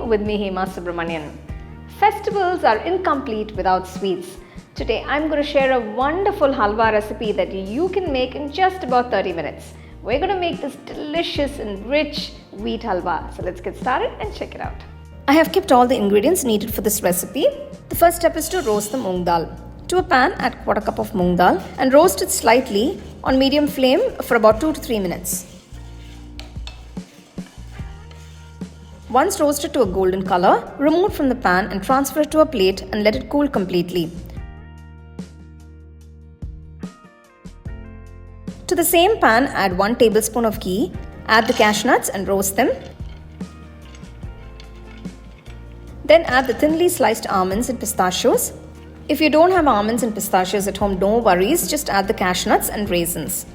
with me Hema Subramanian. Festivals are incomplete without sweets. Today I'm going to share a wonderful halwa recipe that you can make in just about 30 minutes. We're going to make this delicious and rich wheat halwa. So let's get started and check it out. I have kept all the ingredients needed for this recipe. The first step is to roast the moong dal. To a pan, add quarter cup of moong dal and roast it slightly on medium flame for about 2 to 3 minutes. Once roasted to a golden color, remove it from the pan and transfer it to a plate and let it cool completely. To the same pan, add 1 tablespoon of ghee, add the cashew nuts and roast them. Then add the thinly sliced almonds and pistachios. If you don't have almonds and pistachios at home, no worries, just add the cashew nuts and raisins.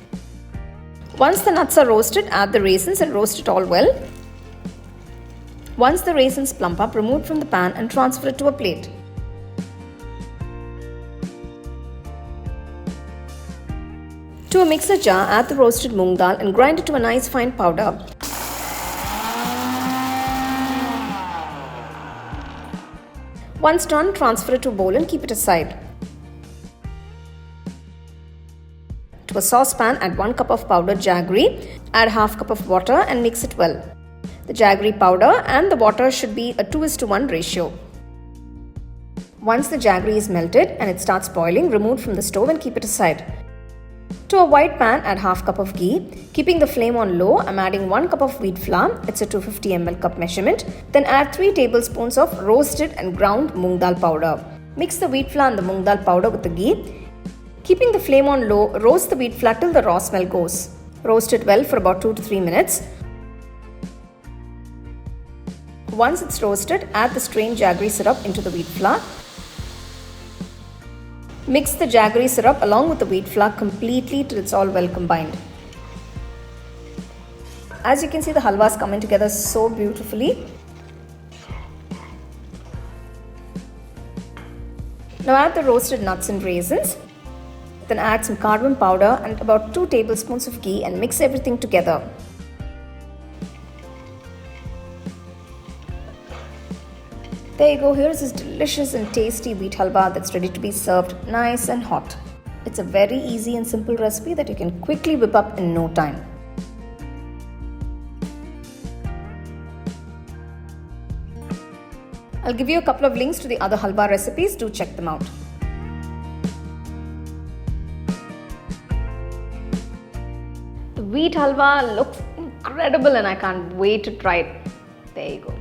Once the nuts are roasted, add the raisins and roast it all well. Once the raisins plump up, remove it from the pan and transfer it to a plate. To a mixer jar, add the roasted moong dal and grind it to a nice fine powder. Once done, transfer it to a bowl and keep it aside. To a saucepan, add 1 cup of powdered jaggery, add half cup of water and mix it well. The jaggery powder and the water should be a 2:1 ratio. Once the jaggery is melted and it starts boiling, remove it from the stove and keep it aside. To a white pan, add half cup of ghee. Keeping the flame on low, I'm adding 1 cup of wheat flour. It's a 250 ml cup measurement. Then add 3 tablespoons of roasted and ground moong dal powder. Mix the wheat flour and the moong dal powder with the ghee. Keeping the flame on low, roast the wheat flour till the raw smell goes. Roast it well for about 2 to 3 minutes. Once it's roasted, add the strained jaggery syrup into the wheat flour. Mix the jaggery syrup along with the wheat flour completely till it's all well combined. As you can see, the halwa is coming together so beautifully. Now add the roasted nuts and raisins. Then add some cardamom powder and about 2 tablespoons of ghee and mix everything together. There you go, here's this delicious and tasty wheat halwa that's ready to be served nice and hot. It's a very easy and simple recipe that you can quickly whip up in no time. I'll give you a couple of links to the other halwa recipes, do check them out. The wheat halwa looks incredible and I can't wait to try it. There you go.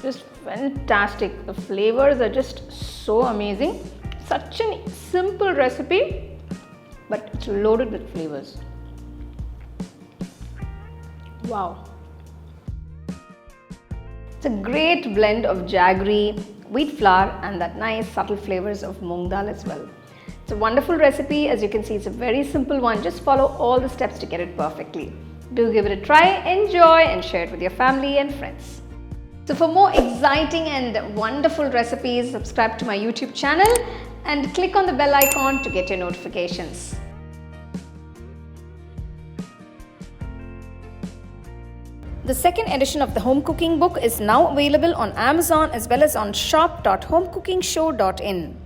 Just fantastic. The flavors are just so amazing. Such a simple recipe, but it's loaded with flavors. Wow. It's a great blend of jaggery, wheat flour and that nice subtle flavors of moong dal as well. It's a wonderful recipe. As you can see, it's a very simple one. Just follow all the steps to get it perfectly. Do give it a try, enjoy and share it with your family and friends. So for more exciting and wonderful recipes, subscribe to my YouTube channel and click on the bell icon to get your notifications. The second edition of the home cooking book is now available on Amazon as well as on shop.homecookingshow.in.